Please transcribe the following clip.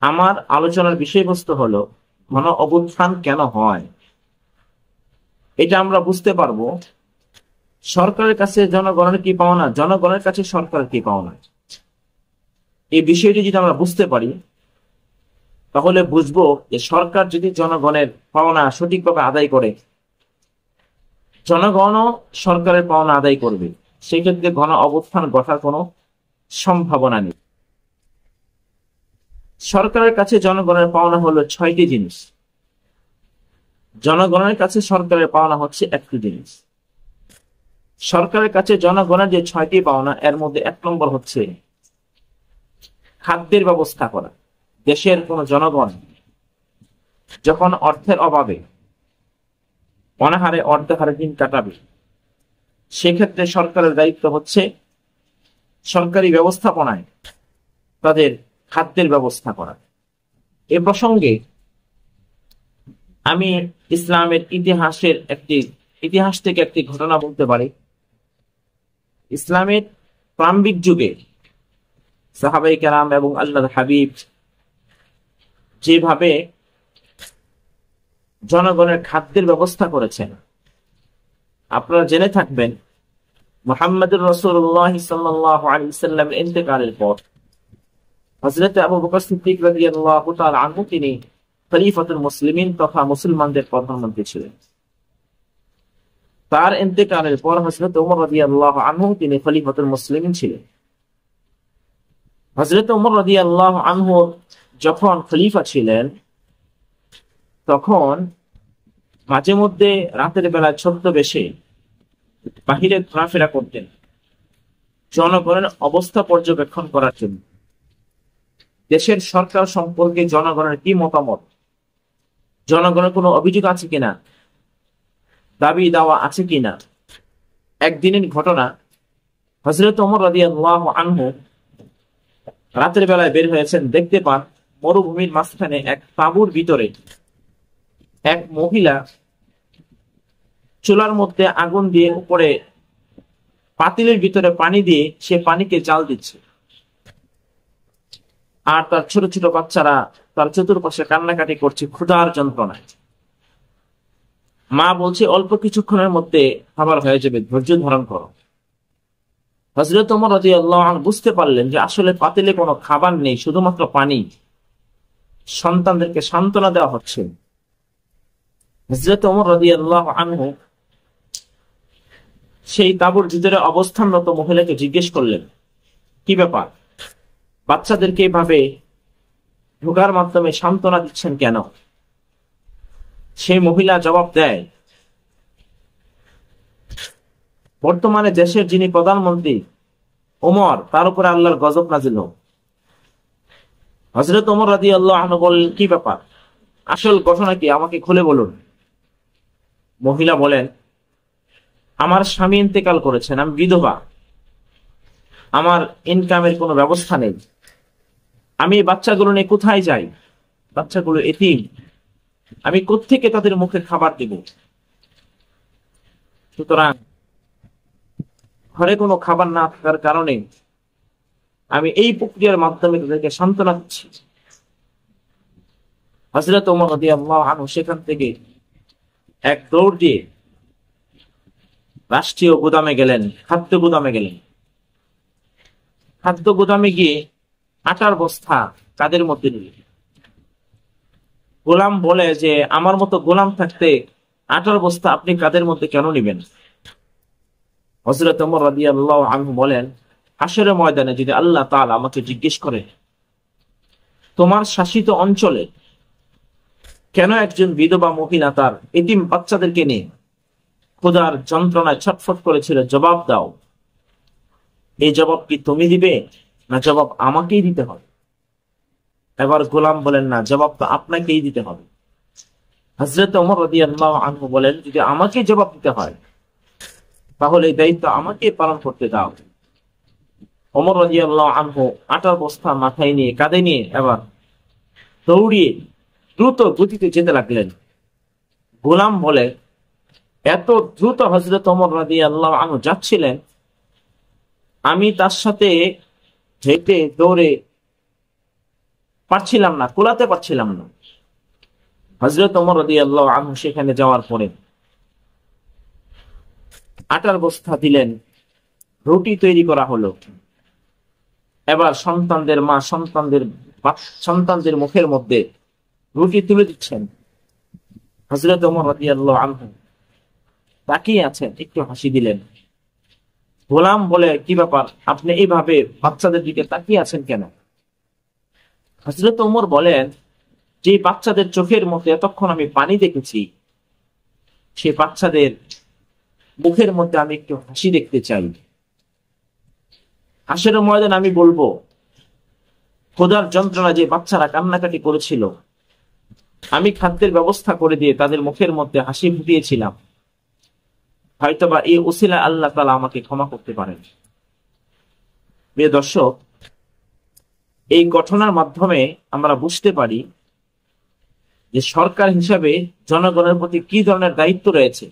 আমার আলোচনার বিষয়বস্তু হলো গণ অভ্যুত্থান কেন হয়। এটা আমরা বুঝতে পারবো সরকারের কাছে জনগণের কি পাওনা, জনগণের কাছে সরকারের কি পাওনা। এই বিষয়টি যদি আমরা বুঝতে পারি তাহলে বুঝবো যে সরকার যদি জনগণের পাওনা সঠিকভাবে আদায় করে, জনগণও সরকারের পাওনা আদায় করবে, সেই ক্ষেত্রে গণ অভ্যুত্থান ঘটার কোনো সম্ভাবনা নেই। সরকারের কাছে জনগণের পাওনা হলো 6টি জিনিস, জনগণের কাছে সরকারের পাওনা হচ্ছে একটি জিনিস। সরকারের কাছে জনগণের যে 6টি পাওনা, এর মধ্যে 1 নম্বর হচ্ছে খাদ্যের ব্যবস্থা করা। দেশের কোন জনগণ যখন অর্থের অভাবে অনাহারে অর্ধহারে দিন কাটাবে, সেক্ষেত্রে সরকারের দায়িত্ব হচ্ছে সরকারি ব্যবস্থাপনায় তাদের খাদ্যের ব্যবস্থা করা। এ প্রসঙ্গে আমি ইসলামের ইতিহাস থেকে একটি ঘটনা বলতে পারি। ইসলামের প্রারম্ভিক যুগে সাহাবায়ে কেরাম এবং আল্লাহর হাবিব যেভাবে জনগণের খাদ্যের ব্যবস্থা করেছেন, আপনারা জেনে থাকবেন মুহাম্মদুর রাসূলুল্লাহ সাল্লাল্লাহু আলাইহি ওয়াসাল্লামের ইন্তেকালের পর হযরত আবু বকর সিদ্দিক রাদিয়াল্লাহু তাআলা আনহু তিনি খলিফাতুল মুসলিমিন তথা মুসলমানদের প্রধানমন্ত্রী ছিলেন। তার ইন্তেকালের পর হযরত ওমর রাদিয়াল্লাহু আনহু তিনি খলিফাতুল মুসলিমিন ছিলেন। হযরত ওমর রাদিয়াল্লাহু আনহু যখন খলিফা ছিলেন তখন মাঝে মধ্যে রাতের বেলা ছদ্মবেশে বাহিরে ঘোরাফেরা করতেন জনগণের অবস্থা পর্যবেক্ষণ করার জন্য। দেশের সরকার সম্পর্কে জনগণের কি মতামত, জনগণের কোনো অভিযোগ আছে কিনা, দাবি দাওয়া আছে কিনা। একদিনের ঘটনা, হযরত ওমর রাদিয়াল্লাহু আনহু রাতের বেলায় বের হয়েছেন, দেখতে পান মরুভূমির মাঝখানে এক তাঁবুর ভিতরে এক মহিলা চুলার মধ্যে আগুন দিয়ে উপরে পাতিলের ভিতরে পানি দিয়ে সে পানিকে জাল দিচ্ছে, আর তার ছোট ছোট বাচ্চারা তার চতুর্পাশে কান্নাকাটি করছে ক্ষুধার যন্ত্রণায়। মা বলছে অল্প কিছুক্ষণের মধ্যে খাবার হয়ে যাবে, ধৈর্য ধারণ করো। হযরত ওমর রাদিয়াল্লাহু আনহু বুঝতে পারলেন যে আসলে পাতিলে কোনো খাবার নেই, শুধুমাত্র পানি। সন্তানদেরকে সান্ত্বনা দেওয়া হচ্ছে। হযরত ওমর রাদিয়াল্লাহু আনহু সেই তাঁবুর ভিতরে অবস্থানরত মহিলাকে জিজ্ঞেস করলেন, কি ব্যাপার, বাচ্চাদেরকে এভাবে ঢোকার মাধ্যমে সান্ত্বনা দিচ্ছেন কেন? সেই মহিলা জবাব দেয়, বর্তমানে দেশের যিনি প্রধানমন্ত্রী ওমর, তার উপরে আল্লাহর গজব নাযিল হোক। হযরত ওমর রাদিয়াল্লাহু আনহু বললেন, কি ব্যাপার, আসল ঘটনা কি, আমাকে খুলে বলুন। মহিলা বলেন, আমার স্বামী ইন্তেকাল করেছেন, আমি বিধবা, আমার ইনকামের কোনো ব্যবস্থা নেই, আমি এই বাচ্চাগুলো নিয়ে কোথায় যাই, বাচ্চাগুলো এতিম, আমি কোত্থেকে তাদের মুখে খাবার দেব। সুতরাং ঘরে কোনো খাবার না থাকার কারণে আমি এই প্রক্রিয়ার মাধ্যমে তাদেরকে সান্ত্বনা দিচ্ছি। হযরত ওমর রাদিয়াল্লাহু আনহু সেখান থেকে এক দৌড় দিয়ে রাষ্ট্রীয় গুদামে গেলেন, খাদ্য গুদামে গেলেন। খাদ্য গুদামে গিয়ে আটার বস্তা কাদের মধ্যে নিলেন। গোলাম বলে যে আমার মতো গোলাম থাকতে আটার বস্তা আপনি কাদের মধ্যে কেন নিবেন? হযরত ওমর রাদিয়াল্লাহু আনহু বলেন, হাশরের ময়দানে যদি আল্লাহ তাআলা আমাকে জিজ্ঞেস করে তোমার শাসিত অঞ্চলে কেন একজন বিধবা মহিলা তার এতিম বাচ্চাদেরকে নিয়ে ক্ষুধার যন্ত্রণায় ছটফট করেছিল, জবাব দাও। এই জবাব কি তুমি দিবে, না জবাব আমাকেই দিতে হবে? এবার গোলাম বলেন, না, জবাব তো আপনাকেই দিতে হবে। হযরত ওমর রাদিয়াল্লাহু আনহু বলেন, যদি আমাকে জবাব দিতে হয় তাহলে এই দায়িত্ব আমাকে পালন করতে দাও। ওমর রাদিয়াল্লাহু আনহু আটার বস্তা মাথায় নিয়ে কাঁধে নিয়ে এবার দৌড়িয়ে দ্রুত গতিতে যেতে লাগলেন। গোলাম বলে, এত দ্রুত হযরত ওমর রাদিয়াল্লাহু আনহু যাচ্ছিলেন, আমি তার সাথে হেঁটে দৌড়ে পারছিলাম না, কোলাতে পারছিলাম না। হযরত ওমর রাদিয়াল্লাহু আনহু সেখানে যাওয়ার পরে আটার বস্তা দিলেন, রুটি তৈরি করা হলো। এবার সন্তানদের মা সন্তানদের মুখের মধ্যে রুটি তুলে দিচ্ছেন। হযরত ওমর রাদিয়াল্লাহু আনহু তাকিয়ে আছেন, একটু হাসি দিলেন। গোলাম বলে, কি ব্যাপার, আপনি এইভাবে বাচ্চাদের দিকে তাকিয়ে আছেন কেন? হযরত ওমর বলেন, যে বাচ্চাদের চোখের মধ্যে এতক্ষণ আমি পানি দেখেছি, সে বাচ্চাদের মুখের মধ্যে আমি একটু হাসি দেখতে চাই। হাসির ময়দানে আমি বলবো, খোদার যন্ত্রণা যে বাচ্চারা কান্নাকাটি করেছিল, আমি খাদ্যের ব্যবস্থা করে দিয়ে তাদের মুখের মধ্যে হাসি ফুটিয়েছিলাম, হয়তোবা এই ওসিলা আল্লাহ তাআলা আমাকে ক্ষমা করতে পারেন। প্রিয় দর্শক, এই ঘটনার মাধ্যমে আমরা বুঝতে পারি যে সরকার হিসাবে জনগণের প্রতি কি ধরনের দায়িত্ব রয়েছে।